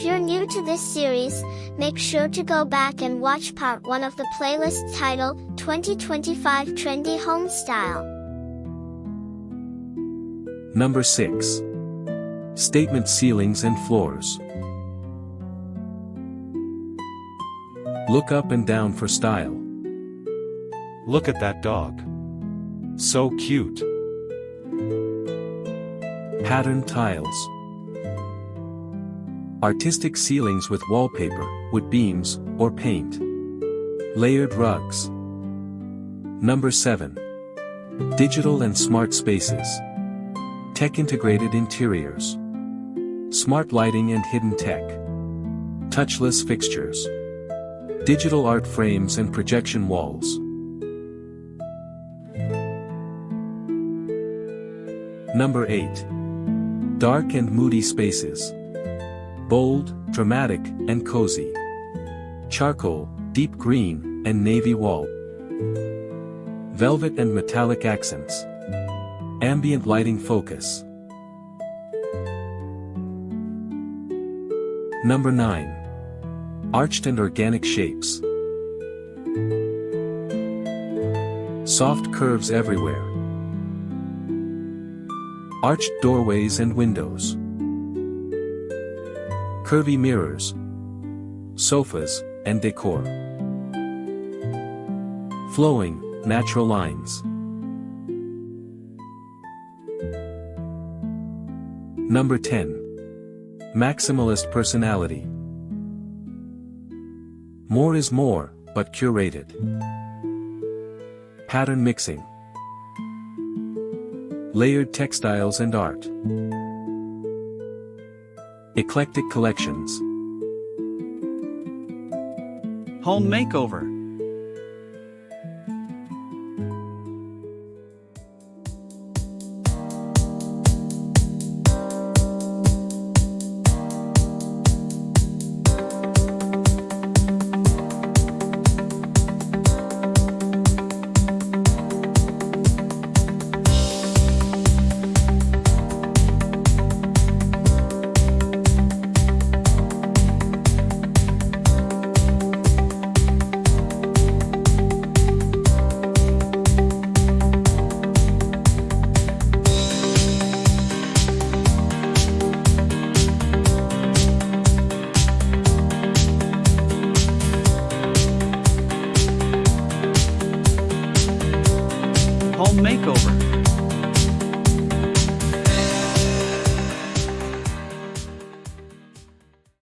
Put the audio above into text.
If you're new to this series, make sure to go back and watch part 1 of the playlist titled 2025 Trendy Home Style. Number 6. Statement ceilings and floors. Look up and down for style. Look at that dog. So cute. Pattern tiles. Artistic ceilings with wallpaper, wood beams, or paint. Layered rugs. Number 7. Digital and smart spaces. Tech-integrated interiors. Smart lighting and hidden tech. Touchless fixtures. Digital art frames and projection walls. Number 8. Dark and moody spaces. Bold, dramatic, and cozy. Charcoal, deep green, and navy wall. Velvet and metallic accents. Ambient lighting focus. Number 9. Arched and organic shapes. Soft curves everywhere. Arched doorways and windows. Curvy mirrors. Sofas, and decor. Flowing, natural lines. Number 10. Maximalist personality. More is more, but curated. Pattern mixing. Layered textiles and art. Eclectic collections. Home makeover.